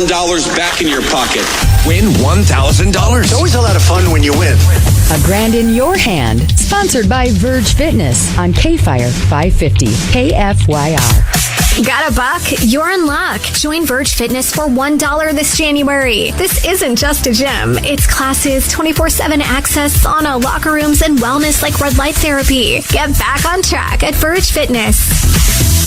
dollars back in your pocket. Win $1,000. It's always a lot of fun when you win. $1,000 in your hand. Sponsored by Verge Fitness on K-Fire 550 KFYR. Got a buck? You're in luck. Join Verge Fitness for $1 this January. This isn't just a gym. It's classes, 24/7 access, sauna, locker rooms, and wellness like red light therapy. Get back on track at Verge Fitness.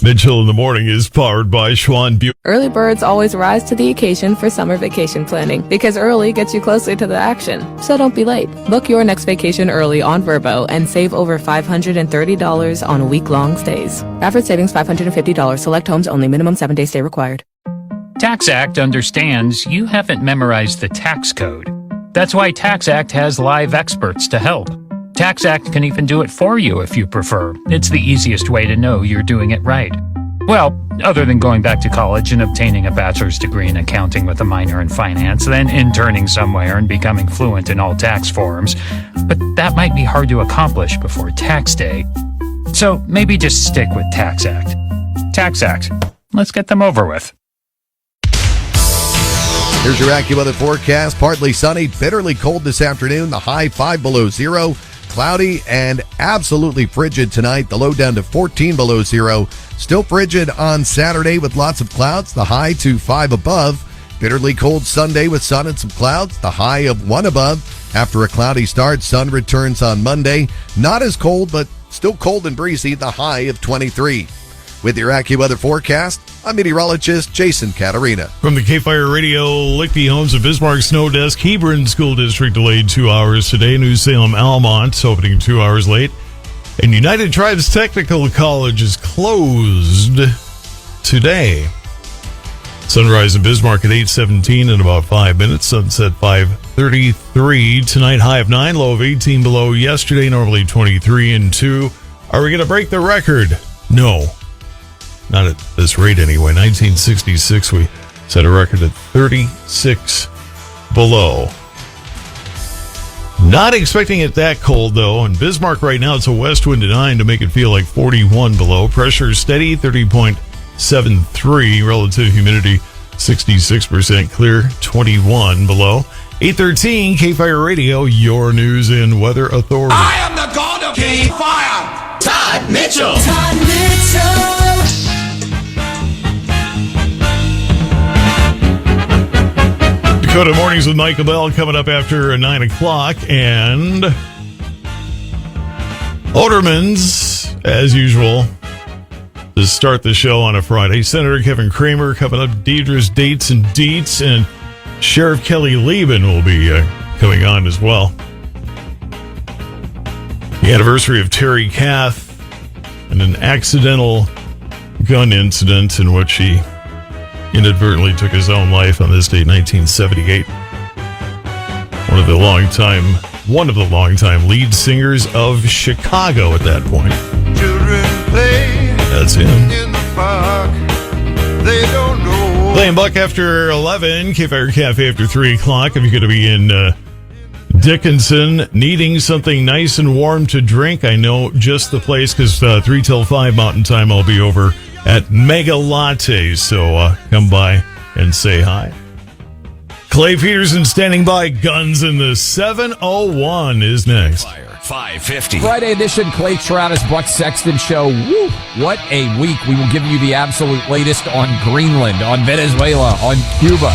Mitchell in the Morning is powered by Schwann Buick. Early birds always rise to the occasion for summer vacation planning because early gets you closer to the action. So don't be late. Book your next vacation early on Vrbo and save over $530 on week-long stays. Average savings $550. Select homes only. Minimum 7-day stay required. TaxAct understands you haven't memorized the tax code. That's why TaxAct has live experts to help. TaxAct can even do it for you if you prefer. It's the easiest way to know you're doing it right. Well, other than going back to college and obtaining a bachelor's degree in accounting with a minor in finance, then interning somewhere and becoming fluent in all tax forms. But that might be hard to accomplish before tax day. So maybe just stick with TaxAct. TaxAct. Let's get them over with. Here's your AccuWeather forecast. Partly sunny, bitterly cold this afternoon. The high 5 below zero. Cloudy and absolutely frigid tonight. The low down to 14 below zero. Still frigid on Saturday with lots of clouds. The high to 5 above. Bitterly cold Sunday with sun and some clouds. The high of 1 above. After a cloudy start, sun returns on Monday. Not as cold, but still cold and breezy. The high of 23. With your AccuWeather forecast, I'm meteorologist Jason Catarina. From the K-Fire Radio, Lickby Homes of Bismarck Snow Desk, Hebron School District delayed 2 hours today. New Salem Almont opening 2 hours late. And United Tribes Technical College is closed today. Sunrise in Bismarck at 8:17 in about 5 minutes. Sunset 5:33. Tonight, high of 9, low of 18 below yesterday, normally 23 and 2. Are we going to break the record? No. Not at this rate anyway. 1966, we set a record at 36 below. Not expecting it that cold, though. In Bismarck right now, it's a west wind at 9 to make it feel like 41 below. Pressure steady, 30.73. Relative humidity, 66% clear, 21 below. 8:13, K-Fire Radio, your news and weather authority. I am the god of K-Fire, Todd Mitchell. Todd Mitchell. Dakota Mornings with Michael Bell coming up after 9 o'clock. And Oderman's, as usual, to start the show on a Friday. Senator Kevin Cramer coming up. Deidre's Dates and Deets. And Sheriff Kelly Lieben will be coming on as well. The anniversary of Terry Kath and an accidental gun incident in which he inadvertently took his own life on this date, 1978. One of the longtime lead singers of Chicago at that point. That's him. In the park, they don't know. Playing Buck after 11, K-Fire Cafe after 3 o'clock. If you're going to be in Dickinson, needing something nice and warm to drink, I know just the place, because 3 till 5 Mountain Time, I'll be over at Mega Lattes, so come by and say hi. Clay Peterson standing by. Guns in the 701 is next. Fire 550. Friday edition, Clay Travis, Buck Sexton Show. Woo! What a week. We will give you the absolute latest on Greenland, on Venezuela, on Cuba.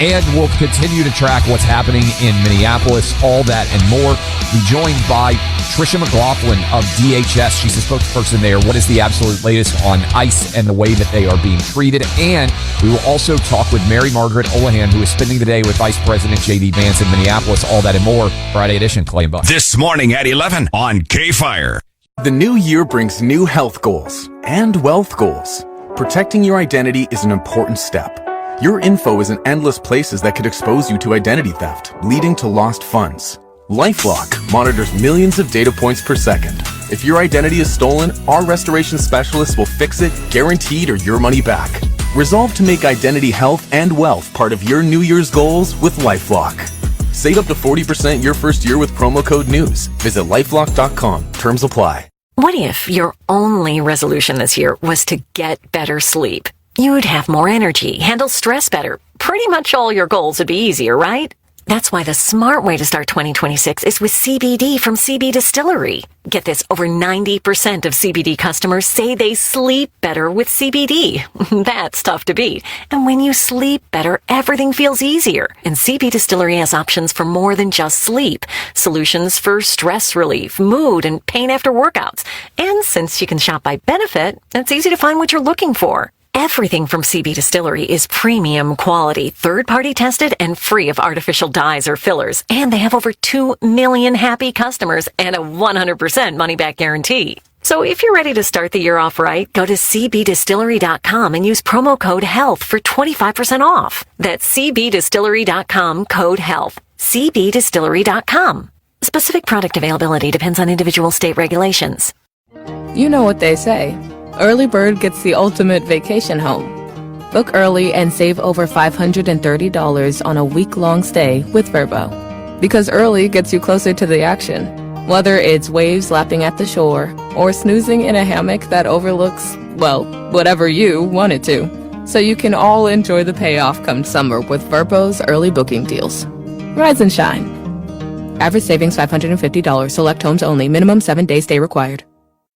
And we'll continue to track what's happening in Minneapolis, all that and more. Be joined by Tricia McLaughlin of DHS. She's the spokesperson there. What is the absolute latest on ICE and the way that they are being treated? And we will also talk with Mary Margaret Olahan, who is spending the day with Vice President J.D. Vance in Minneapolis. All that and more. Friday edition, Clay and Buck. This morning at 11 on K-Fire. The new year brings new health goals and wealth goals. Protecting your identity is an important step. Your info is in endless places that could expose you to identity theft, leading to lost funds. LifeLock monitors millions of data points per second. If your identity is stolen, our restoration specialists will fix it, guaranteed, or your money back. Resolve to make identity health and wealth part of your New Year's goals with LifeLock. Save up to 40% your first year with promo code NEWS. Visit LifeLock.com. Terms apply. What if your only resolution this year was to get better sleep? You'd have more energy, handle stress better, pretty much all your goals would be easier, right? That's why the smart way to start 2026 is with CBD from CB Distillery. Get this, over 90% of CBD customers say they sleep better with CBD. That's tough to beat. And when you sleep better, everything feels easier. And CB Distillery has options for more than just sleep. Solutions for stress relief, mood, and pain after workouts. And since you can shop by benefit, it's easy to find what you're looking for. Everything from CB Distillery is premium quality, third-party tested, and free of artificial dyes or fillers. And they have over 2 million happy customers and a 100% money-back guarantee. So if you're ready to start the year off right, go to cbdistillery.com and use promo code HEALTH for 25% off. That's cbdistillery.com, code HEALTH. cbdistillery.com. Specific product availability depends on individual state regulations. You know what they say. Early bird gets the ultimate vacation home. Book early and save over $530 on a week-long stay with Verbo. Because early gets you closer to the action. Whether it's waves lapping at the shore or snoozing in a hammock that overlooks, well, whatever you want it to. So you can all enjoy the payoff come summer with Verbo's early booking deals. Rise and shine. Average savings $550. Select homes only. Minimum 7-day stay required.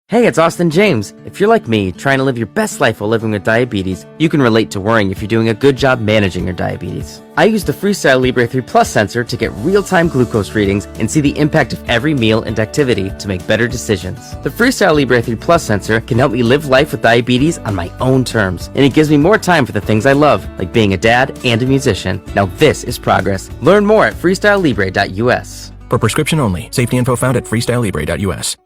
Hey, it's Austin James. If you're like me, trying to live your best life while living with diabetes, you can relate to worrying if you're doing a good job managing your diabetes. I use the Freestyle Libre 3 Plus sensor to get real-time glucose readings and see the impact of every meal and activity to make better decisions. The Freestyle Libre 3 Plus sensor can help me live life with diabetes on my own terms, and it gives me more time for the things I love, like being a dad and a musician. Now this is progress. Learn more at freestylelibre.us. For prescription only. Safety info found at freestylelibre.us.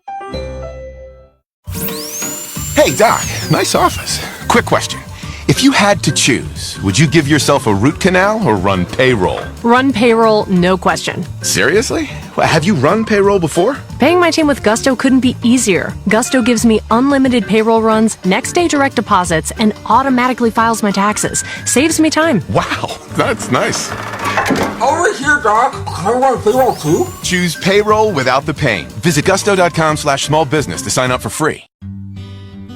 Hey, Doc, nice office. Quick question. If you had to choose, would you give yourself a root canal or run payroll? Run payroll, no question. Seriously? Well, have you run payroll before? Paying my team with Gusto couldn't be easier. Gusto gives me unlimited payroll runs, next day direct deposits, and automatically files my taxes. Saves me time. Wow, that's nice. Over here, Doc. Can I run payroll too? Choose payroll without the pain. Visit gusto.com/small business to sign up for free.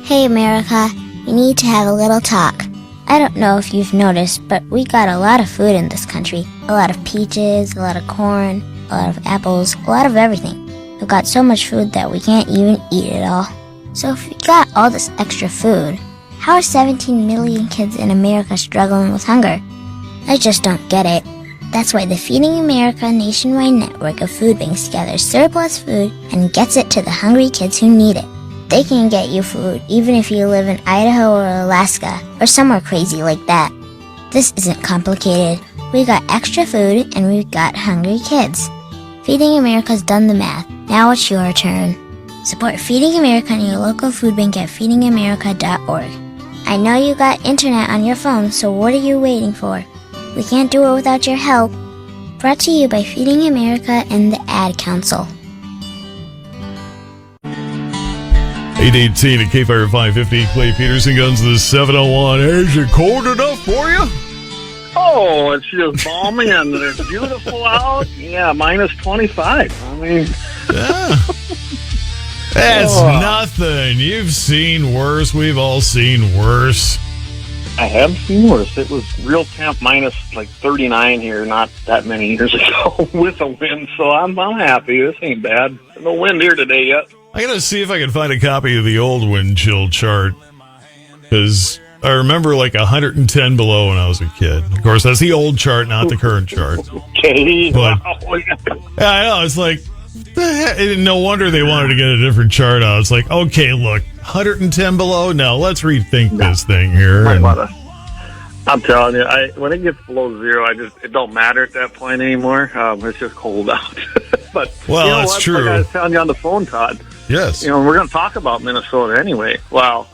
Hey, America. We need to have a little talk. I don't know if you've noticed, but we got a lot of food in this country. A lot of peaches, a lot of corn, a lot of apples, a lot of everything. We've got so much food that we can't even eat it all. So if we got all this extra food, how are 17 million kids in America struggling with hunger? I just don't get it. That's why the Feeding America nationwide network of food banks gathers surplus food and gets it to the hungry kids who need it. They can get you food even if you live in Idaho or Alaska or somewhere crazy like that. This isn't complicated. We got extra food and we've got hungry kids. Feeding America's done the math. Now it's your turn. Support Feeding America and your local food bank at feedingamerica.org. I know you got internet on your phone, so what are you waiting for? We can't do it without your help. Brought to you by Feeding America and the Ad Council. 818 at K-Fire 550. Clay Peterson guns the 701. Is it cold enough for you? Oh, it's just balmy and it's beautiful out. Yeah, minus 25. I mean, yeah. That's nothing. You've seen worse. We've all seen worse. I have seen worse. It was real temp minus like 39 here not that many years ago with a wind, so I'm happy. This ain't bad. No wind here today yet. I gotta see if I can find a copy of the old wind chill chart, because I remember like 110 below when I was a kid. Of course, that's the old chart, not the current chart. Okay. But, yeah, I know. It's like, no wonder they wanted to get a different chart out. It's like, okay, look, 110 below? No, let's rethink this thing here. I'm telling you, when it gets below zero, it don't matter at that point anymore. It's just cold out. But well, you know that's what? true. Like I was telling you on the phone, Todd. Yes. You know, we're going to talk about Minnesota anyway. Well,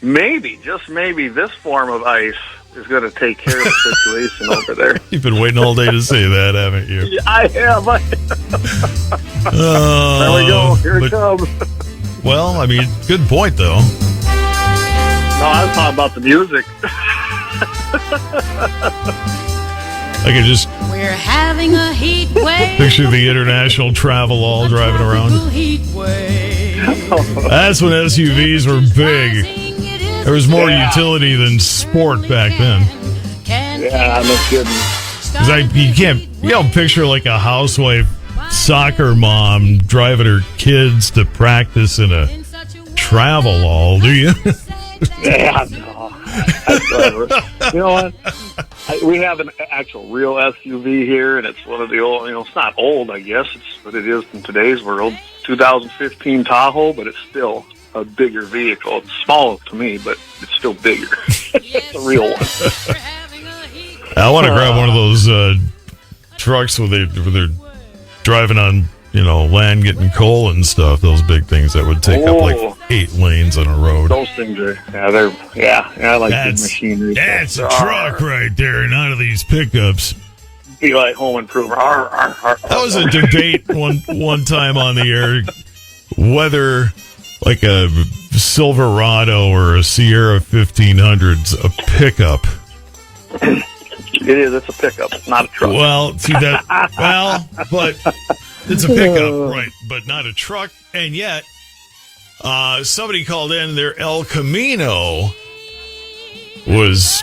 maybe, just maybe, this form of ice is going to take care of the situation over there. You've been waiting all day to say that, haven't you? Yeah, I have. There we go. Here it comes. Well, I mean, good point, though. No, I was talking about the music. I could just We're having a heat wave. picture the international travel all driving around. That's when SUVs were big. There was more utility than sport back then. Yeah, no kidding. 'Cause you don't picture like a housewife soccer mom driving her kids to practice in a travel all, do you? Yeah, no. That's clever. You know what? We have an actual real SUV here, and it's one of the old, it's not old, I guess, but it is in today's world. 2015 Tahoe, but it's still a bigger vehicle. It's small to me, but it's still bigger. It's a real one. I want to grab one of those trucks where they're driving on, land getting coal and stuff. Those big things that would take up like 8 lanes on a road. Those things are, I like big machinery. That's a truck right there, none of these pickups. Be like home improvement. That was a debate one time on the air, whether like a Silverado or a Sierra 1500's a pickup. It is. It's a pickup, not a truck. Well, see that. But it's a pickup, right? But not a truck. And yet, somebody called in. Their El Camino was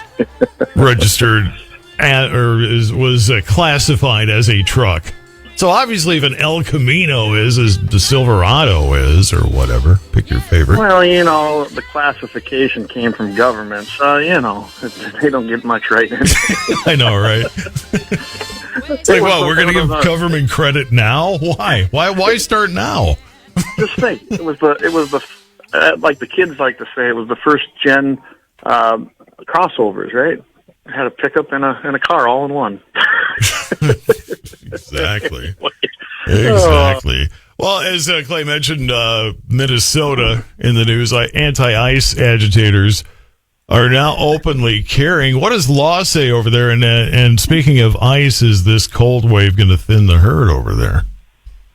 registered was classified as a truck. So obviously, if an El Camino is as the Silverado is, or whatever, pick your favorite. Well, the classification came from government, so they don't get much right. I know, right? It's like, well, we're going to give government credit now. Why? Why start now? Just think, it was the like the kids like to say, it was the first gen crossovers, right? It had a pickup and a car all in one. Exactly. Well, as Clay mentioned, Minnesota in the news, anti-ICE agitators are now openly carrying. What does law say over there? And speaking of ICE, is this cold wave going to thin the herd over there?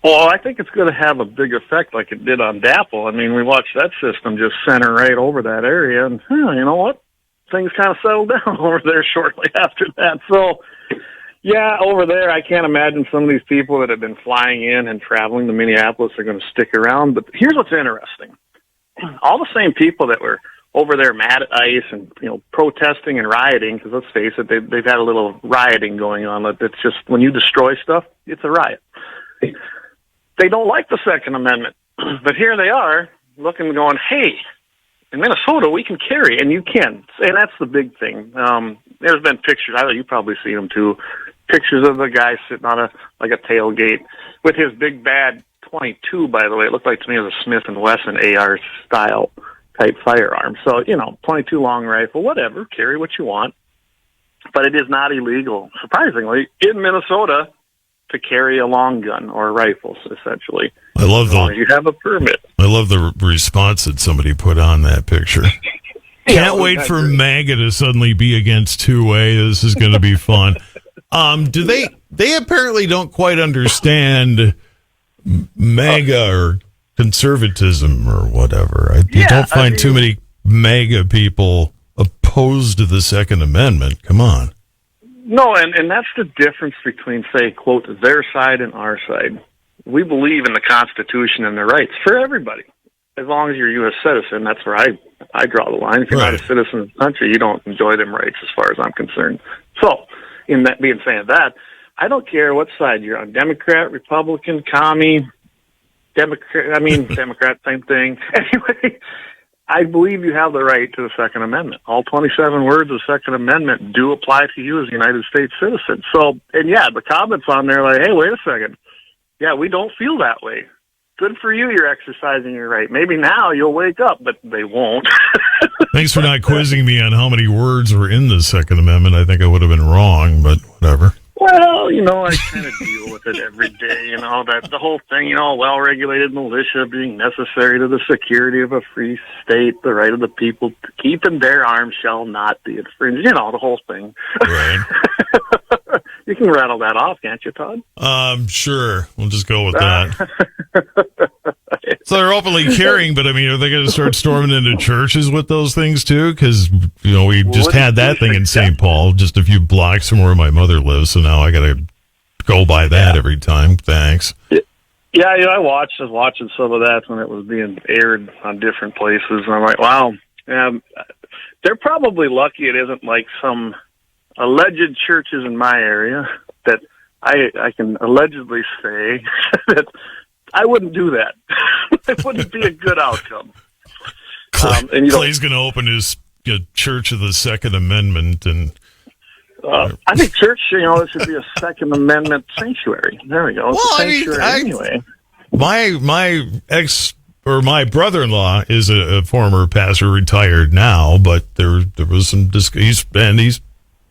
Well, I think it's going to have a big effect like it did on DAPL. I mean, we watched that system just center right over that area, and you know what? Things kind of settled down over there shortly after that. So, yeah, over there, I can't imagine some of these people that have been flying in and traveling to Minneapolis are going to stick around. But here's what's interesting. All the same people that were over there mad at ICE and, protesting and rioting, because let's face it, they've had a little rioting going on. It's just, when you destroy stuff, it's a riot. They don't like the Second Amendment. But here they are, looking and going, hey, in Minnesota, we can carry, and you can. And that's the big thing. There's been pictures, I know you probably seen them too, pictures of the guy sitting on a tailgate with his big bad 22, by the way. It looked like to me it was a Smith & Wesson AR style type firearm. So, 22 long rifle, whatever, carry what you want. But it is not illegal, surprisingly, in Minnesota to carry a long gun or rifles, essentially. I love as long as you have a permit. I love the response that somebody put on that picture. Can't wait for MAGA to suddenly be against two-way. This is going to be fun. Do they apparently don't quite understand MAGA or conservatism or whatever. I don't find too many MAGA people opposed to the Second Amendment. Come on. No, and that's the difference between, say, quote, their side and our side. We believe in the Constitution and the rights for everybody. As long as you're a U.S. citizen, that's where I draw the line. If you're not a citizen of the country, you don't enjoy them rights as far as I'm concerned. So, in that being saying that, I don't care what side you're on, Democrat, Republican, commie, Democrat, same thing. Anyway, I believe you have the right to the Second Amendment. All 27 words of the Second Amendment do apply to you as a United States citizen. So, and the comments on there like, hey, wait a second. Yeah, we don't feel that way. Good for you, you're exercising your right. Maybe now you'll wake up, but they won't. Thanks for not quizzing me on how many words were in the Second Amendment. I think I would have been wrong, but whatever. Well, I kind of deal with it every day, that the whole thing, well-regulated militia being necessary to the security of a free state, the right of the people to keep in their arms shall not be infringed, the whole thing. Right. You can rattle that off, can't you, Todd? Sure. We'll just go with that. So they're openly carrying, but are they going to start storming into churches with those things too? Because, we just had that thing in St. Paul, just a few blocks from where my mother lives. So now I got to go by that every time. Thanks. Yeah, I was watching some of that when it was being aired on different places. And I'm like, wow. They're probably lucky it isn't like some alleged churches in my area that I can allegedly say that I wouldn't do that. It wouldn't be a good outcome. Clay's going to open his Church of the Second Amendment, and I think church, it should be a Second Amendment sanctuary. There we go. It's a sanctuary anyway. My my brother-in-law is a former pastor, retired now, but there was some he's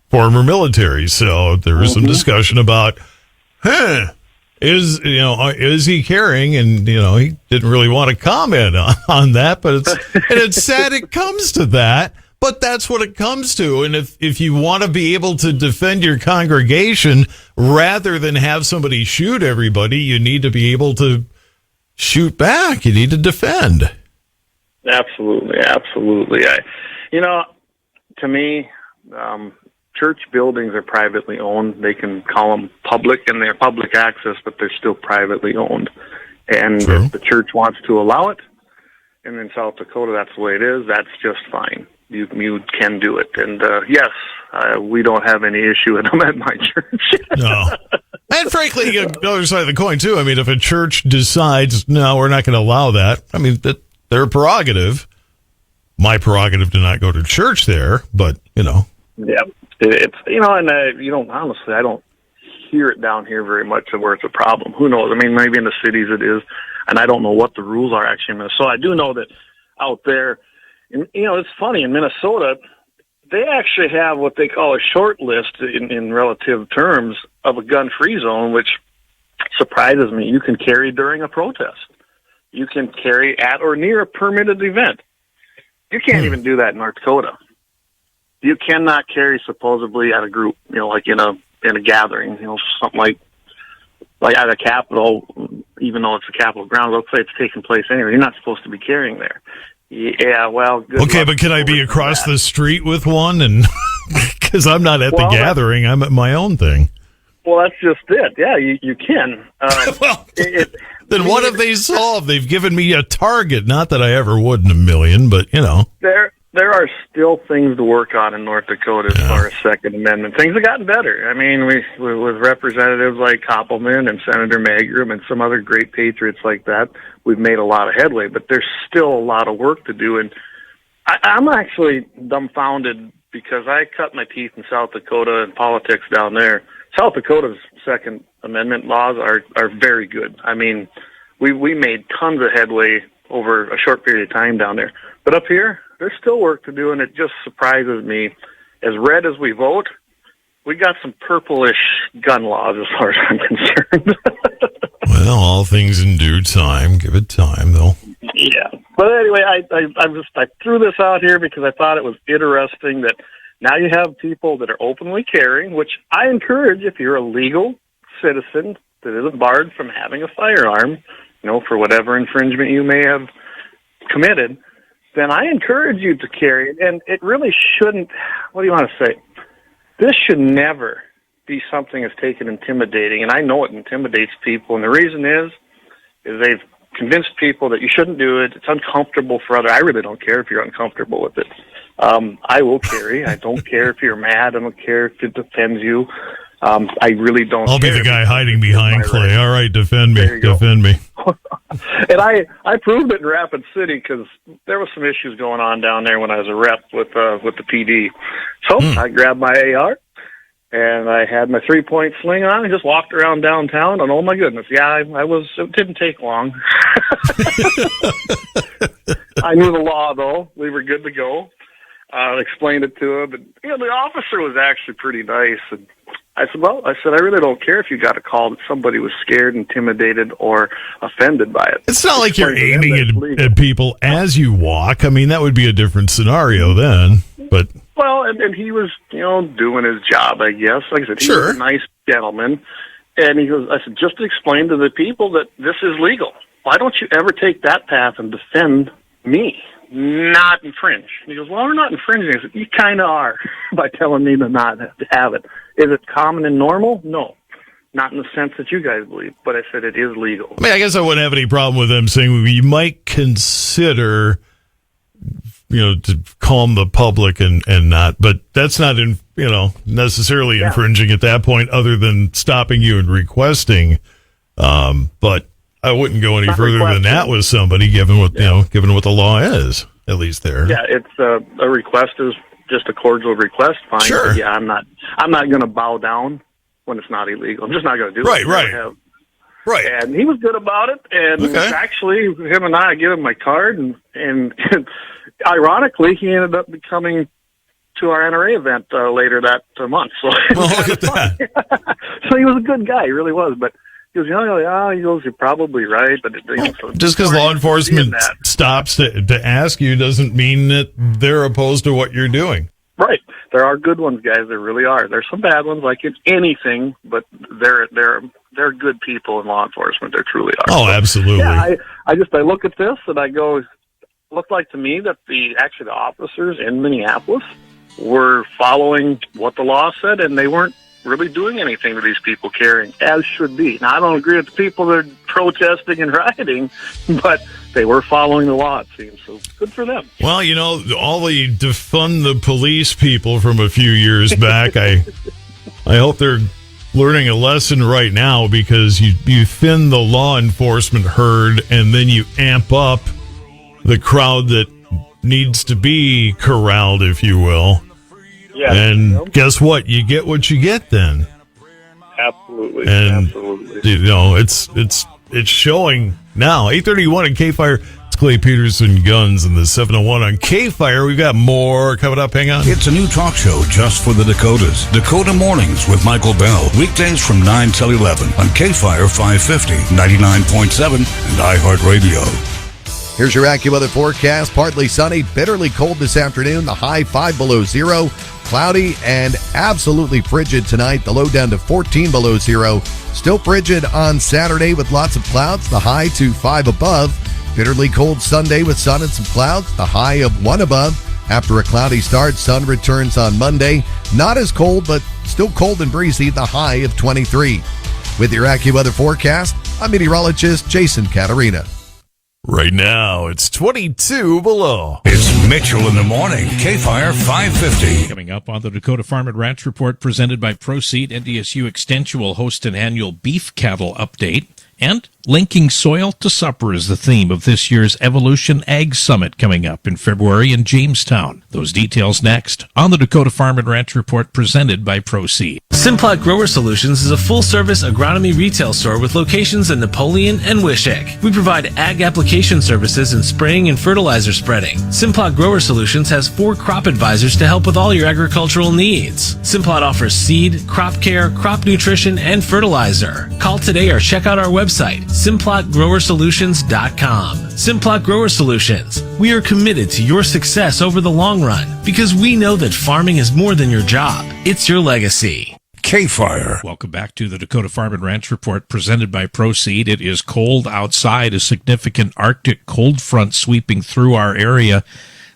former military, so there was some discussion about, is he carrying? And he didn't really want to comment on that, but it's sad it comes to that. But that's what it comes to. And if you want to be able to defend your congregation rather than have somebody shoot everybody, you need to be able to shoot back. You need to defend. Absolutely. To me, church buildings are privately owned. They can call them public, and they're public access, but they're still privately owned. And if the church wants to allow it, and in South Dakota that's the way it is, that's just fine. You can do it. And yes, we don't have any issue with them at my church. No. And frankly, the other side of the coin, too. I mean, if a church decides, no, we're not going to allow that, I mean, their prerogative. My prerogative to not go to church there, but, Yeah. It's, and honestly, I don't hear it down here very much where it's a problem. Who knows? I mean, maybe in the cities it is, and I don't know what the rules are actually in Minnesota. I do know that out there, and, it's funny, in Minnesota, they actually have what they call a short list in relative terms of a gun-free zone, which surprises me. You can carry during a protest. You can carry at or near a permitted event. You can't even do that in North Dakota. You cannot carry supposedly at a group, like in a gathering, something like at a Capitol, even though it's a Capitol ground. Let's say it's taking place anyway. You're not supposed to be carrying there. Yeah, well, good okay, but can I be across the street with one? And because I'm not at the gathering, I'm at my own thing. Well, that's just it. Yeah, you can. Then what have they solved? They've given me a target. Not that I ever would in a million, but There are still things to work on in North Dakota as far as Second Amendment. Things have gotten better. I mean, we with representatives like Koppelman and Senator Magrum and some other great patriots like that, we've made a lot of headway, but there's still a lot of work to do. And I'm actually dumbfounded because I cut my teeth in South Dakota and politics down there. South Dakota's Second Amendment laws are very good. I mean, we made tons of headway over a short period of time down there. But up here, there's still work to do, and it just surprises me. As red as we vote, we got some purplish gun laws as far as I'm concerned. Well, all things in due time. Give it time, though. Yeah. But anyway, I threw this out here because I thought it was interesting that now you have people that are openly carrying, which I encourage if you're a legal citizen that isn't barred from having a firearm, for whatever infringement you may have committed, then I encourage you to carry it. And it really shouldn't, what do you want to say? This should never be something that's taken intimidating. And I know it intimidates people. And the reason is they've convinced people that you shouldn't do it. It's uncomfortable for others. I really don't care if you're uncomfortable with it. I will carry. I don't care if you're mad. I don't care if it defends you. I really don't I'll care. Be the guy hiding behind Clay. All right, defend me. Defend me. And I proved it in Rapid City because there was some issues going on down there when I was a rep with the PD. So I grabbed my AR and I had my 3-point sling on and just walked around downtown. And oh my goodness, it didn't take long. I knew the law though. We were good to go. Explained it to him, and the officer was actually pretty nice. And I said, I really don't care if you got a call that somebody was scared, intimidated, or offended by it. It's not like you're aiming at people as you walk. I mean, that would be a different scenario then. But and he was, doing his job, I guess. Like I said, he was a nice gentleman, and I said, just to explain to the people that this is legal. Why don't you ever take that path and defend me? Not infringe. And he goes, well, we're not infringing. I said, you kind of are by telling me to not have it. Is it common and normal? No. Not in the sense that you guys believe, but I said it is legal. I mean, I guess I wouldn't have any problem with them saying you might consider, to calm the public and not, but that's not necessarily infringing at that point, other than stopping you and requesting. But I wouldn't go any further than that with somebody, given what the law is. At least there. Yeah, it's a request is just a cordial request. Fine. Sure. But yeah, I'm not going to bow down when it's not illegal. I'm just not going to do it. Right. Right. And he was good about it. And actually, him and I gave him my card, and ironically, he ended up coming to our NRA event later that month. So look at that. So he was a good guy. He really was. But he goes, you're probably right. But so just because law enforcement stops to ask you doesn't mean that they're opposed to what you're doing. Right. There are good ones, guys. There really are. There's some bad ones, like it's anything, but they're good people in law enforcement. They truly are. Oh, absolutely. Yeah, I look at this and I go, looked like to me that the officers in Minneapolis were following what the law said, and they weren't really doing anything to these people carrying, as should be. Now, I don't agree with the people that are protesting and rioting, but they were following the law, it seems. So good for them. Well, all the defund the police people from a few years back, I hope they're learning a lesson right now, because you thin the law enforcement herd and then you amp up the crowd that needs to be corralled, if you will. Yeah. And guess what? You get what you get then. Absolutely. And, absolutely. It's showing now. 831 on K-Fire. It's Clay Peterson Guns and the 701 on K-Fire. We've got more coming up. Hang on. It's a new talk show just for the Dakotas. Dakota Mornings with Michael Bell. Weekdays from 9 till 11 on K-Fire 550, 99.7, and iHeartRadio. Here's your AccuWeather forecast. Partly sunny, bitterly cold this afternoon. The high 5 below zero. Cloudy and absolutely frigid tonight. The low down to 14 below zero. Still frigid on Saturday with lots of clouds. The high to 5 above. Bitterly cold Sunday with sun and some clouds. The high of 1 above. After a cloudy start, sun returns on Monday. Not as cold, but still cold and breezy. The high of 23. With your AccuWeather forecast, I'm meteorologist Jason Catarina. Right now, it's 22 below. It's Mitchell in the morning. K-Fire 550. Coming up on the Dakota Farm and Ranch Report presented by Proseed, NDSU Extension will host an annual beef cattle update. And linking soil to supper is the theme of this year's Evolution Ag Summit coming up in February in Jamestown. Those details next on the Dakota Farm and Ranch Report presented by Proseed. Simplot Grower Solutions is a full-service agronomy retail store with locations in Napoleon and Wishick. We provide ag application services in spraying and fertilizer spreading. Simplot Grower Solutions has 4 crop advisors to help with all your agricultural needs. Simplot offers seed, crop care, crop nutrition, and fertilizer. Call today or check out our website, SimplotGrowerSolutions.com. Simplot Grower Solutions. We are committed to your success over the long run because we know that farming is more than your job. It's your legacy. K-Fire. Welcome back to the Dakota Farm and Ranch Report presented by Proseed. It is cold outside, a significant Arctic cold front sweeping through our area,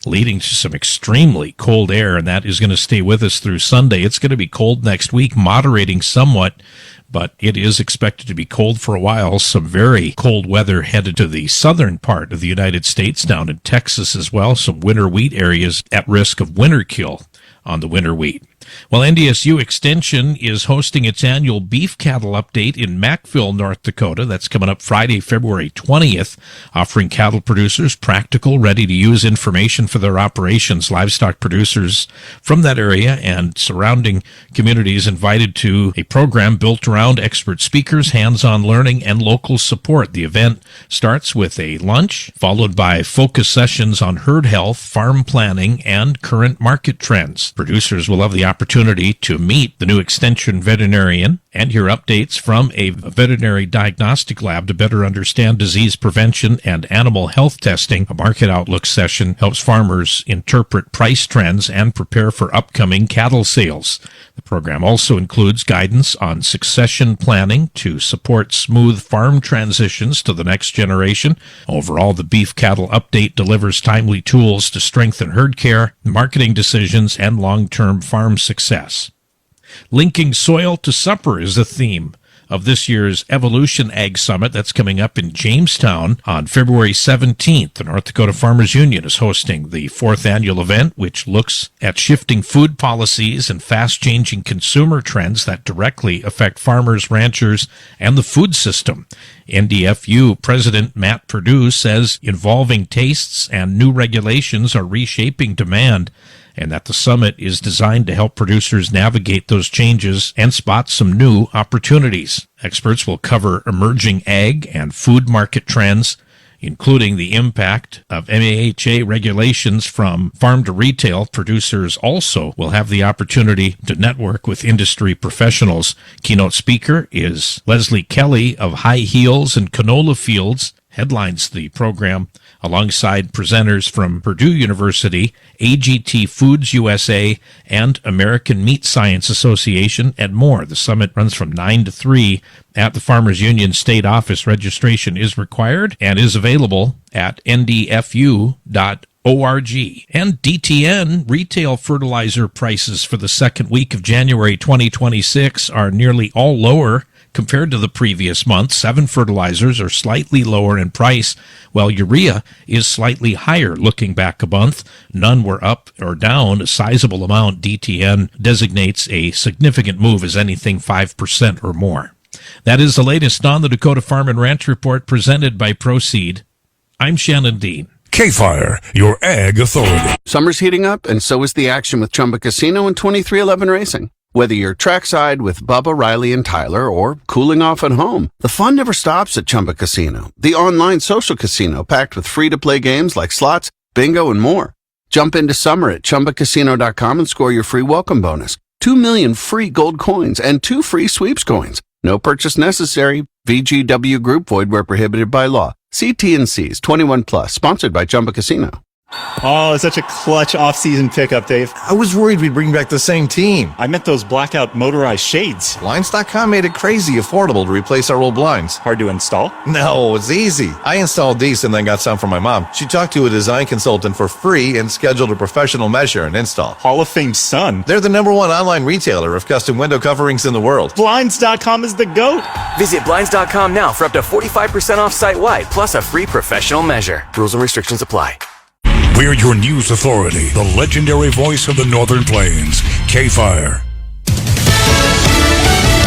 leading to some extremely cold air, and that is going to stay with us through Sunday. It's going to be cold next week, moderating somewhat, but it is expected to be cold for a while. Some very cold weather headed to the southern part of the United States, down in Texas as well. Some winter wheat areas at risk of winter kill on the winter wheat. Well, NDSU Extension is hosting its annual beef cattle update in Mackville, North Dakota. That's coming up Friday, February 20th, offering cattle producers practical, ready-to-use information for their operations. Livestock producers from that area and surrounding communities invited to a program built around expert speakers, hands-on learning, and local support. The event starts with a lunch, followed by focus sessions on herd health, farm planning, and current market trends. Producers will have the opportunity to meet the new extension veterinarian and hear updates from a veterinary diagnostic lab to better understand disease prevention and animal health testing. A market outlook session helps farmers interpret price trends and prepare for upcoming cattle sales. The program also includes guidance on succession planning to support smooth farm transitions to the next generation. Overall, the beef cattle update delivers timely tools to strengthen herd care, marketing decisions, and long-term farm success. Linking soil to supper is the theme of this year's Evolution Ag Summit. That's coming up in Jamestown on February 17th. The North Dakota Farmers Union is hosting the 4th annual event, which looks at shifting food policies and fast-changing consumer trends that directly affect farmers, ranchers, and the food system. NDFU President Matt Perdue says evolving tastes and new regulations are reshaping demand, and that the summit is designed to help producers navigate those changes and spot some new opportunities. Experts will cover emerging ag and food market trends, including the impact of MAHA regulations from farm to retail. Producers also will have the opportunity to network with industry professionals. Keynote speaker is Leslie Kelly of High Heels and Canola Fields, headlines the program alongside presenters from Purdue University, AGT Foods USA, and American Meat Science Association, and more. The summit runs from 9 to 3 at the Farmers Union State Office. Registration is required and is available at ndfu.org. And DTN retail fertilizer prices for the second week of January 2026 are nearly all lower compared to the previous month. 7 fertilizers are slightly lower in price, while urea is slightly higher looking back a month. None were up or down a sizable amount. DTN designates a significant move as anything 5% or more. That is the latest on the Dakota Farm and Ranch Report presented by Proceed. I'm Shannon Dean. K-Fire, your ag authority. Summer's heating up, and so is the action with Chumba Casino and 2311 Racing. Whether you're trackside with Bubba, Riley, and Tyler, or cooling off at home, the fun never stops at Chumba Casino, the online social casino packed with free-to-play games like slots, bingo, and more. Jump into summer at ChumbaCasino.com and score your free welcome bonus. 2 million free gold coins and 2 free sweeps coins. No purchase necessary. VGW Group. Void where prohibited by law. See T&Cs. 21 plus. Sponsored by Chumba Casino. Oh, it's such a clutch off-season pickup, Dave. I was worried we'd bring back the same team. I meant those blackout motorized shades. Blinds.com made it crazy affordable to replace our old blinds. Hard to install? No, it's easy. I installed these and then got some for my mom. She talked to a design consultant for free and scheduled a professional measure and install. Hall of Fame son. They're the #1 online retailer of custom window coverings in the world. Blinds.com is the GOAT. Visit Blinds.com now for up to 45% off site-wide, plus a free professional measure. Rules and restrictions apply. We're your news authority, the legendary voice of the Northern Plains, K-Fire.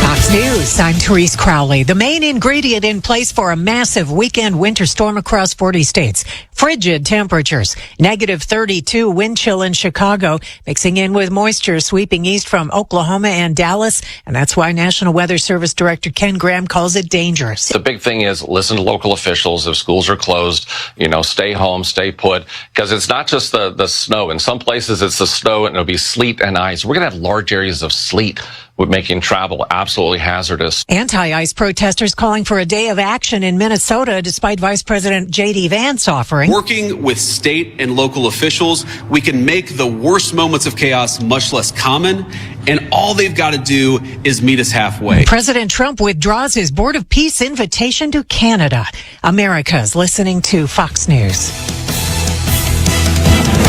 Fox News, I'm Therese Crowley. The main ingredient in place for a massive weekend winter storm across 40 states. Frigid temperatures, -32 wind chill in Chicago, mixing in with moisture sweeping east from Oklahoma and Dallas. And that's why National Weather Service Director Ken Graham calls it dangerous. The big thing is listen to local officials. If schools are closed, stay home, stay put, because it's not just the snow. In some places, it's the snow and it'll be sleet and ice. We're going to have large areas of sleet, with making travel absolutely hazardous. Anti-ice protesters calling for a day of action in Minnesota, despite Vice President J.D. Vance offering. Working with state and local officials, we can make the worst moments of chaos much less common, and all they've got to do is meet us halfway. President Trump withdraws his Board of Peace invitation to Canada. America's listening to Fox News.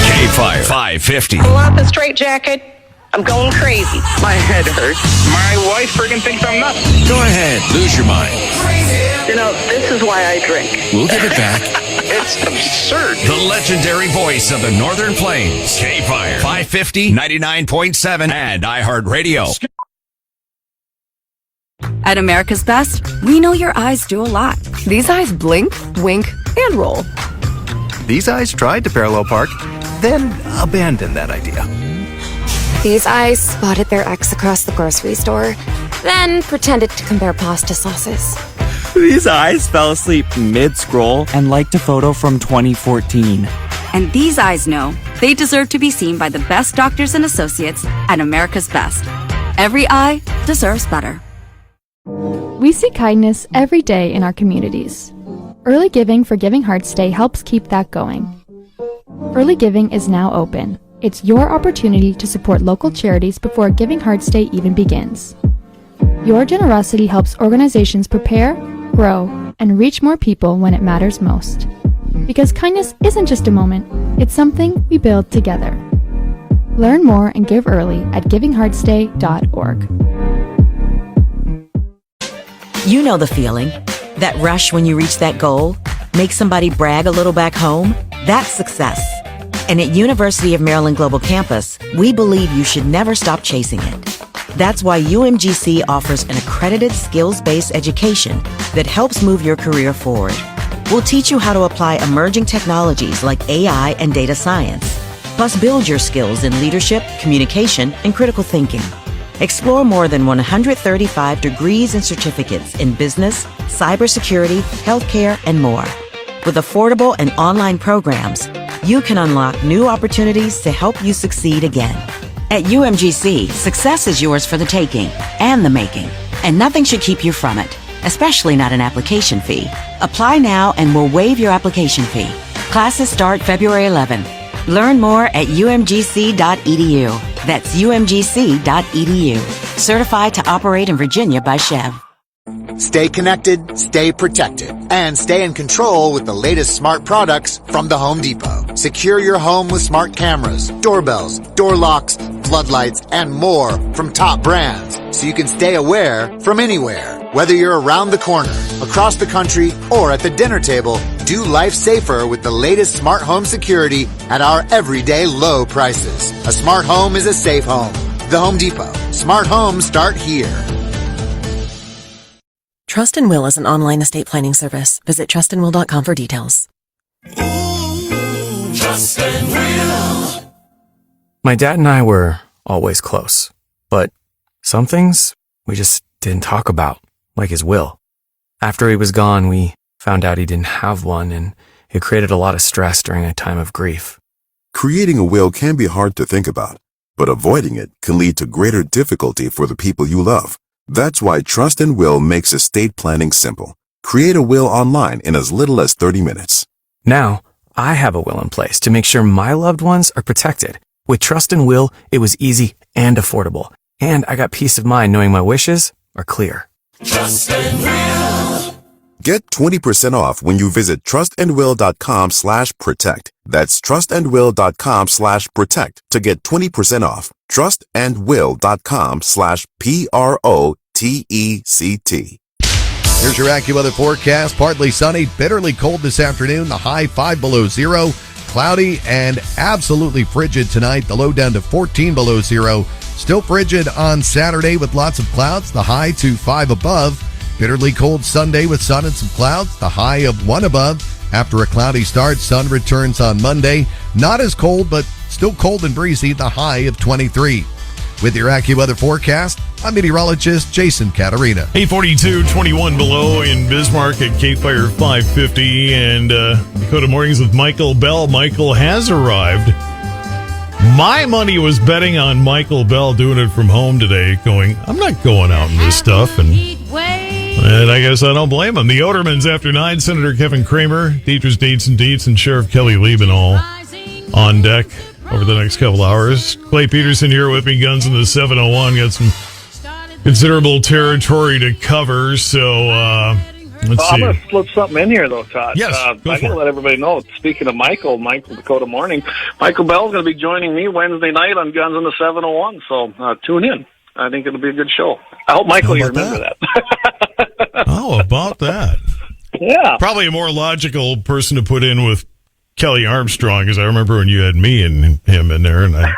K-Fire 550. Pull out the straitjacket. I'm going crazy. My head hurts. My wife friggin' thinks I'm nuts. Go ahead, lose your mind. This is why I drink. We'll give it back. It's absurd. The legendary voice of the Northern Plains, K-Fire 550, 99.7, and iHeartRadio. At America's Best, we know your eyes do a lot. These eyes blink, wink, and roll. These eyes tried to parallel park, then abandoned that idea. These eyes spotted their ex across the grocery store, then pretended to compare pasta sauces. These eyes fell asleep mid-scroll and liked a photo from 2014. And these eyes know they deserve to be seen by the best doctors and associates at America's Best. Every eye deserves better. We see kindness every day in our communities. Early Giving for Giving Hearts Day helps keep that going. Early Giving is now open. It's your opportunity to support local charities before Giving Hearts Day even begins. Your generosity helps organizations prepare, grow, and reach more people when it matters most. Because kindness isn't just a moment, it's something we build together. Learn more and give early at givingheartsday.org. You know the feeling. That rush when you reach that goal? Make somebody brag a little back home? That's success. And at University of Maryland Global Campus, we believe you should never stop chasing it. That's why UMGC offers an accredited skills-based education that helps move your career forward. We'll teach you how to apply emerging technologies like AI and data science, plus build your skills in leadership, communication, and critical thinking. Explore more than 135 degrees and certificates in business, cybersecurity, healthcare, and more. With affordable and online programs, you can unlock new opportunities to help you succeed again. At UMGC, success is yours for the taking and the making, and nothing should keep you from it, especially not an application fee. Apply now and we'll waive your application fee. Classes start February 11th. Learn more at umgc.edu. That's umgc.edu. Certified to operate in Virginia by Chev. Stay connected, stay protected, and stay in control with the latest smart products from the Home Depot. Secure your home with smart cameras, doorbells, door locks, floodlights, and more from top brands, so you can stay aware from anywhere. Whether you're around the corner, across the country, or at the dinner table, do life safer with the latest smart home security at our everyday low prices. A smart home is a safe home. The Home Depot. Smart homes start here. Trust and Will is an online estate planning service. Visit trustandwill.com for details. Trust and Will. My dad and I were always close, but some things we just didn't talk about, like his will. After he was gone, we found out he didn't have one, and it created a lot of stress during a time of grief. Creating a will can be hard to think about, but avoiding it can lead to greater difficulty for the people you love. That's why Trust and Will makes estate planning simple. Create a will online in as little as 30 minutes. Now, I have a will in place to make sure my loved ones are protected. With Trust and Will, it was easy and affordable, and I got peace of mind knowing my wishes are clear. Trust and Will. Get 20% off when you visit trustandwill.com/protect. That's trustandwill.com/protect to get 20% off. trustandwill.com/PROTECT. Here's your AccuWeather forecast. Partly sunny, bitterly cold this afternoon. The high 5 below zero. Cloudy and absolutely frigid tonight. The low down to 14 below zero. Still frigid on Saturday with lots of clouds. The high to 5 above. Bitterly cold Sunday with sun and some clouds. The high of 1 above. After a cloudy start, sun returns on Monday. Not as cold, but still cold and breezy. The high of 23. With your AccuWeather forecast, I'm meteorologist Jason Caterina. 842, 21 below in Bismarck at Cape Fire 550. And Dakota Mornings with Michael Bell. Michael has arrived. My money was betting on Michael Bell doing it from home today, going, I'm not going out in this stuff. And I guess I don't blame him. The Odermans after 9, Senator Kevin Kramer, Dietrich's Dates and Deets, and Sheriff Kelly Lieben all on deck over the next couple hours. Clay Peterson here with me, Guns in the 701. Got some considerable territory to cover, so let's see. I'm going to slip something in here, though, Todd. Yes, I'm going to let everybody know, speaking of Michael Dakota Morning, Michael Bell's going to be joining me Wednesday night on Guns in the 701, so tune in. I think it'll be a good show. I hope, Michael, you remember that. How about that? Yeah. Probably a more logical person to put in with Kelly Armstrong, because I remember when you had me and him in there, and I'm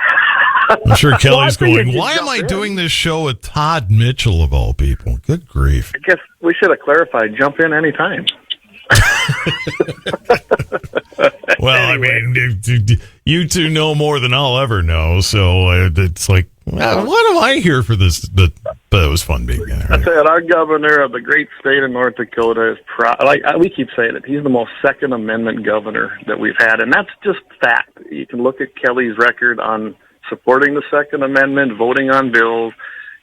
sure Kelly's going, why am I doing this show with Todd Mitchell, of all people? Good grief. I guess we should have clarified, jump in anytime. Well, anyway. I mean, you two know more than I'll ever know, so it's like, well, what am I here for this? But it was fun being there. I said our governor of the great state of North Dakota is we keep saying it. He's the most Second Amendment governor that we've had, and that's just fact. You can look at Kelly's record on supporting the Second Amendment, voting on bills,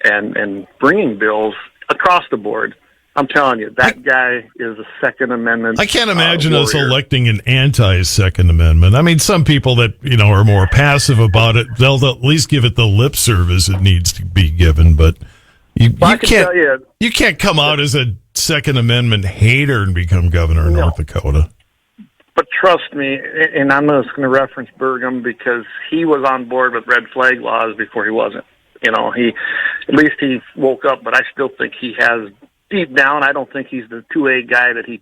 and bringing bills across the board. I'm telling you, that guy is a Second Amendment. I can't imagine us warrior. electing an anti-Second Amendment. I mean, some people that are more passive about it, they'll at least give it the lip service it needs to be given. But you can't come out as a Second Amendment hater and become governor of North Dakota. But trust me, and I'm just going to reference Burgum because he was on board with red flag laws before he wasn't. At least he woke up, but I still think he has deep down, I don't think he's the 2A guy that he,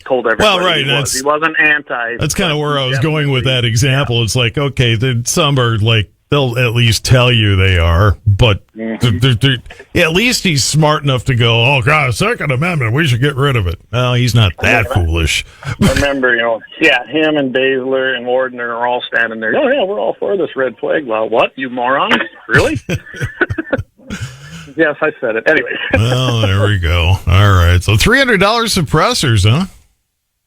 told everybody. Well, right. He wasn't anti. That's kind of where I was going with that example. It's like, okay, then some are like, they'll at least tell you they are, but at least he's smart enough to go, oh, God, Second Amendment, we should get rid of it. Well, he's not that foolish. Remember, him and Baszler and Wardner are all standing there. Oh, yeah, we're all for this red flag law. What, you morons? Really? Yes, I said it. Anyway. Well, there we go. All right. So $300 suppressors, huh?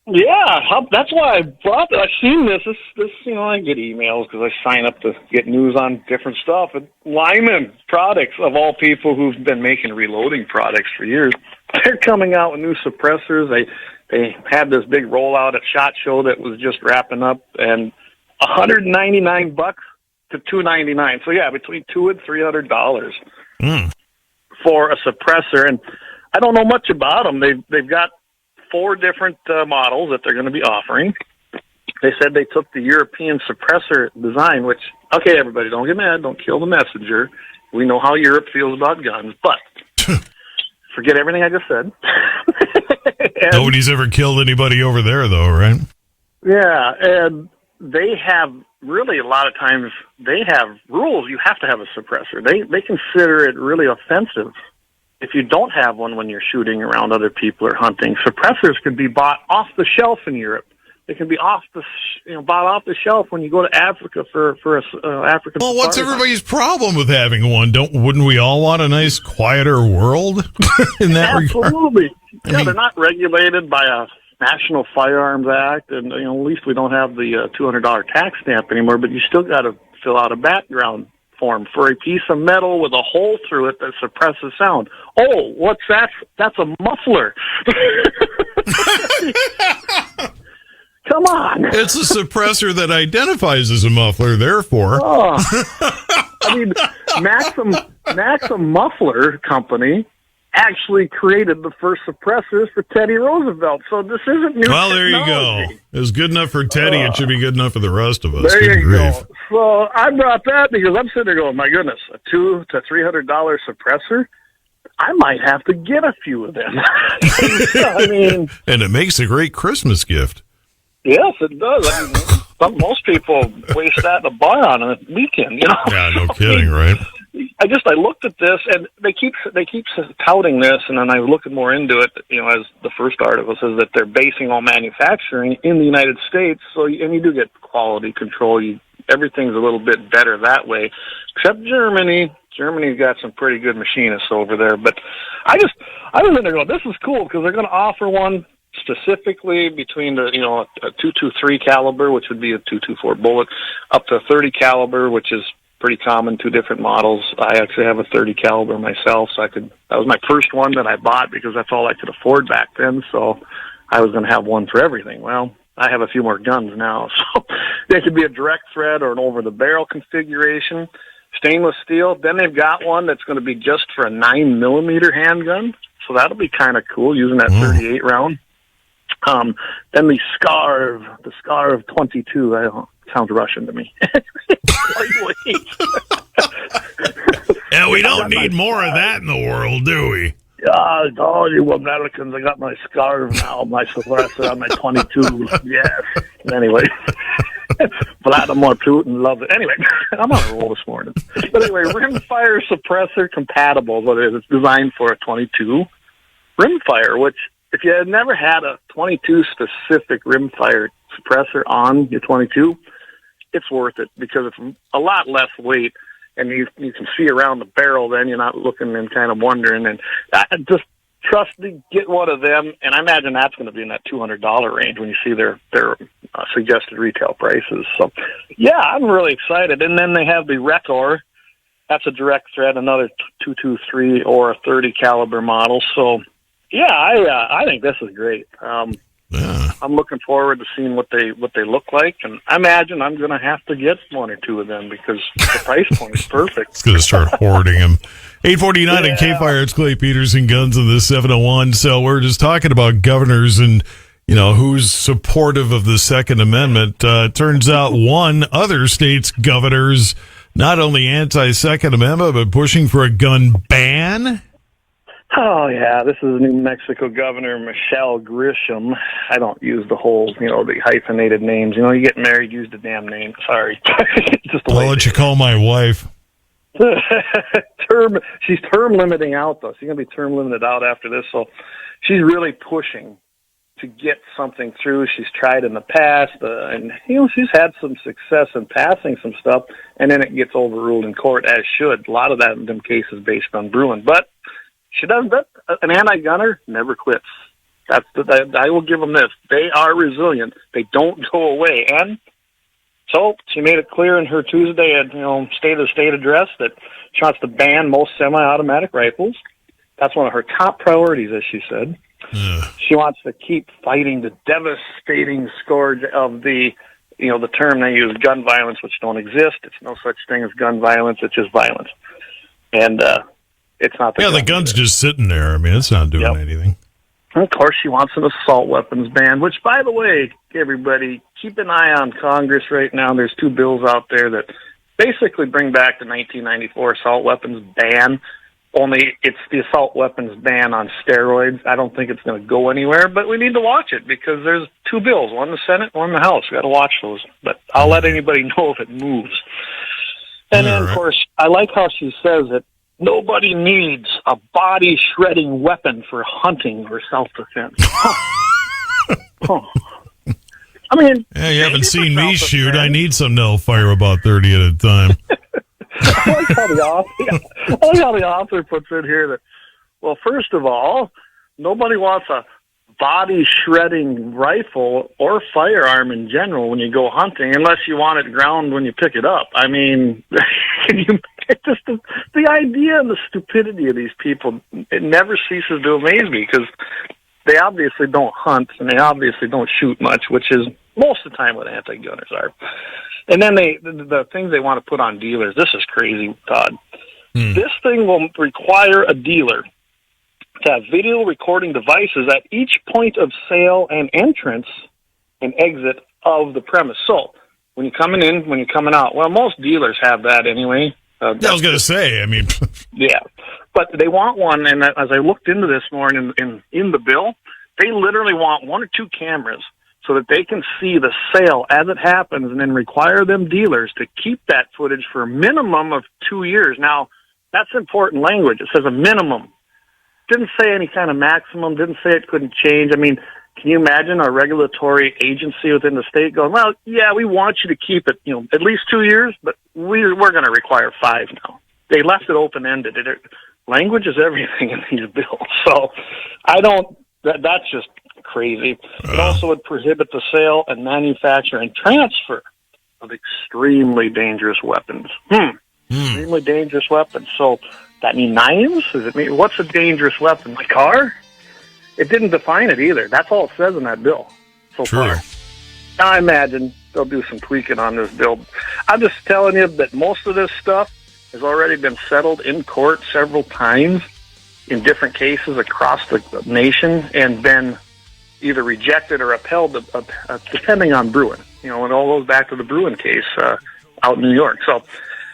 Yeah, that's why I brought it. I've seen this. I get emails because I sign up to get news on different stuff. And Lyman Products, of all people who've been making reloading products for years, they're coming out with new suppressors. They had this big rollout at SHOT Show that was just wrapping up, and $199 to $299. So yeah, between $200 and $300 for a suppressor. And I don't know much about them. They've got 4 different models that they're going to be offering. They said they took the European suppressor design, which, okay, everybody, don't get mad, don't kill the messenger. We know how Europe feels about guns, but forget everything I just said. Nobody's ever killed anybody over there, though, right? Yeah, and they have really, a lot of times, they have rules. You have to have a suppressor. They consider it really offensive if you don't have one when you're shooting around other people or hunting. Suppressors can be bought off the shelf in Europe. They can be bought off the shelf when you go to Africa for African. Well, what's everybody's problem with having one? Wouldn't we all want a nice, quieter world in that regard? Absolutely. Yeah, they're not regulated by a National Firearms Act, and at least we don't have the $200 tax stamp anymore. But you still got to fill out a background form for a piece of metal with a hole through it that suppresses sound. Oh, what's that? That's a muffler. Come on. It's a suppressor that identifies as a muffler, therefore. Oh. I mean, Maxim Muffler Company actually created the first suppressors for Teddy Roosevelt, so this isn't new Well, there technology. you go. It was good enough for Teddy. It should be good enough for the rest of us. There Good you grief. go. So I brought that because I'm sitting there going, my goodness, a $200 to $300 suppressor? I might have to get a few of them. I mean, and it makes a great Christmas gift. yes, it does. I mean, most people waste that in a bar on a weekend, Yeah, no kidding, right? I looked at this, and they keep touting this, and then I was looking more into it. As the first article says, that they're basing all manufacturing in the United States. So, and you do get quality control. Everything's a little bit better that way, except Germany. Germany's got some pretty good machinists over there. But I was in there going, this is cool because they're going to offer one specifically between the a .223 caliber, which would be a .224 bullet, up to a 30 caliber, which is pretty common, 2 different models. I actually have a 30 caliber myself, so that was my first one that I bought because that's all I could afford back then. So I was going to have one for everything. Well, I have a few more guns now, so they could be a direct thread or an over-the-barrel configuration, stainless steel. Then they've got one that's going to be just for a 9mm handgun, so that'll be kind of cool using that 38 round. Then the Scarv 22. Sounds Russian to me. Yeah, we don't need more of that in the world, do we? Oh, you Americans, I got my Scarv now, my suppressor on my 22. Yes. Anyway, Vladimir Putin loves it. Anyway, I'm on a roll this morning. But anyway, rimfire suppressor compatible, what it is. It's designed for a 22 rimfire, which if you had never had a 22 specific rimfire suppressor on your 22, it's worth it because it's a lot less weight, and you can see around the barrel. Then you're not looking and kind of wondering. And I just trust me, get one of them, and I imagine that's going to be in that $200 range when you see their suggested retail prices. So, yeah, I'm really excited. And then they have the Recor. That's a direct thread, another .223 or a 30 caliber model. So, yeah, I think this is great. I'm looking forward to seeing what they look like, and I imagine I'm going to have to get 1 or 2 of them because the price point is perfect. It's going to start hoarding them. 849 at K-Fire. It's Clay Peterson, Guns in the 701. So we're just talking about governors and, who's supportive of the Second Amendment. Turns out one other state's governor's not only anti-Second Amendment, but pushing for a gun ban. Oh, yeah, this is New Mexico Governor Michelle Grisham. I don't use the whole, the hyphenated names. You get married, use the damn name. Sorry. Just the I'll way let you call my wife. She's term limiting out, though. She's going to be term limited out after this, so she's really pushing to get something through. She's tried in the past, and she's had some success in passing some stuff, and then it gets overruled in court, as should. A lot of that in them cases based on Bruin, but she does that. An anti-gunner never quits. I will give them this. They are resilient. They don't go away. And so she made it clear in her Tuesday State of the State address that she wants to ban most semi-automatic rifles. That's one of her top priorities, as she said. She wants to keep fighting the devastating scourge of the term they use, gun violence, which don't exist. It's no such thing as gun violence. It's just violence. And it's not the gun's just sitting there. I mean, it's not doing anything. And of course, she wants an assault weapons ban, which, by the way, everybody, keep an eye on Congress right now. There's 2 bills out there that basically bring back the 1994 assault weapons ban, only it's the assault weapons ban on steroids. I don't think it's going to go anywhere, but we need to watch it because there's 2 bills, one in the Senate, one in the House. We got to watch those, but I'll let anybody know if it moves. And then, of course, I like how she says that nobody needs a body-shredding weapon for hunting or self-defense. I mean... Yeah, you haven't seen me shoot. I need some that'll fire about 30 at a time. I like how the author puts in here that, well, first of all, nobody wants a body-shredding rifle or firearm in general when you go hunting, unless you want it ground when you pick it up. I mean, just the idea and the stupidity of these people, it never ceases to amaze me because they obviously don't hunt and they obviously don't shoot much, which is most of the time what anti-gunners are. And then the things they want to put on dealers, this is crazy, Todd. This thing will require a dealer to have video recording devices at each point of sale and entrance and exit of the premise. So when you're coming in, when you're coming out, well, most dealers have that anyway. I was going to say, I mean... yeah, but they want one, and as I looked into this more in the bill, they literally want 1 or 2 cameras so that they can see the sale as it happens and then require them dealers to keep that footage for a minimum of 2 years. Now, that's important language. It says a minimum. Didn't say any kind of maximum, didn't say it couldn't change. I mean, can you imagine a regulatory agency within the state going, well, yeah, we want you to keep it, at least 2 years, but we're going to require 5 now. They left it open-ended. Language is everything in these bills. So that's just crazy. It also would prohibit the sale and manufacture and transfer of extremely dangerous weapons. Extremely dangerous weapons. So that mean knives? Does it mean, what's a dangerous weapon? My car? It didn't define it either. That's all it says in that bill so far. Now I imagine they'll do some tweaking on this bill. I'm just telling you that most of this stuff has already been settled in court several times in different cases across the nation and been either rejected or upheld, depending on Bruin. It all goes back to the Bruin case out in New York. So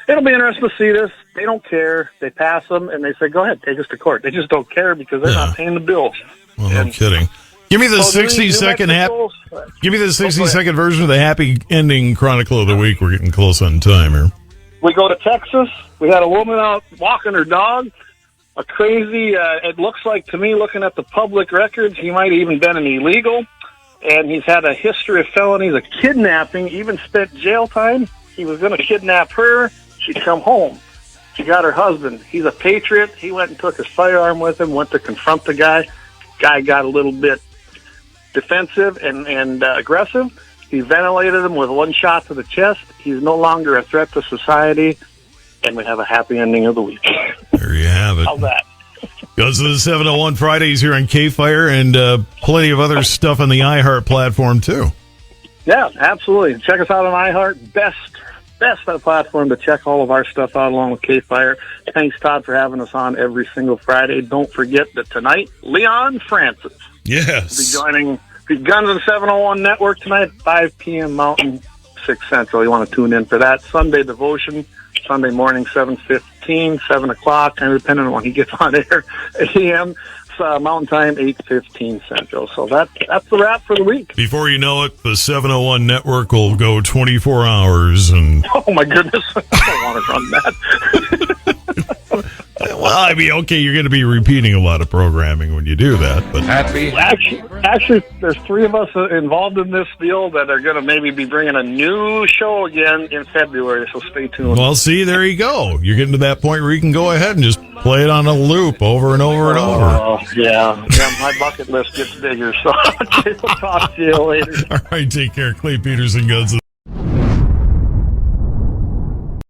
it'll be interesting to see this. They don't care. They pass them, and they say, go ahead, take us to court. They just don't care because they're not paying the bills. Well, no kidding. Give me the 60-second Give me the 60-second version of the happy ending chronicle of the week. We're getting close on time here. We go to Texas. We had a woman out walking her dog. A crazy, it looks like to me, looking at the public records, he might have even been an illegal. And he's had a history of felonies, a kidnapping, even spent jail time. He was going to kidnap her. She'd come home. She got her husband. He's a patriot. He went and took his firearm with him, went to confront the guy. Guy got a little bit defensive and aggressive. He ventilated him with 1 shot to the chest. He's no longer a threat to society, and we have a happy ending of the week. There you have it. How's that? Goes to the 701 Fridays here on K-Fire and plenty of other stuff on the iHeart platform, too. Yeah, absolutely. Check us out on iHeart. Best platform to check all of our stuff out along with K-Fire. Thanks, Todd, for having us on every single Friday. Don't forget that tonight, Leon Francis will be joining the Guns and 701 Network tonight at 5 p.m. Mountain, 6 Central. You want to tune in for that. Sunday devotion, Sunday morning, 7:15, 7 o'clock, and depending on when he gets on air, a.m. Mountain Time, 8:15 Central. So that's the wrap for the week. Before you know it, the 701 network will go 24 hours. And oh, my goodness. I don't want to run that. well, I mean, okay, you're going to be repeating a lot of programming when you do that. But Actually, there's 3 of us involved in this deal that are going to maybe be bringing a new show again in February, so stay tuned. Well, see, there you go. You're getting to that point where you can go ahead and just play it on a loop over and over and over. Oh, yeah. My bucket list gets bigger, so we'll talk to you later. All right, take care. Clay Peterson, Guns.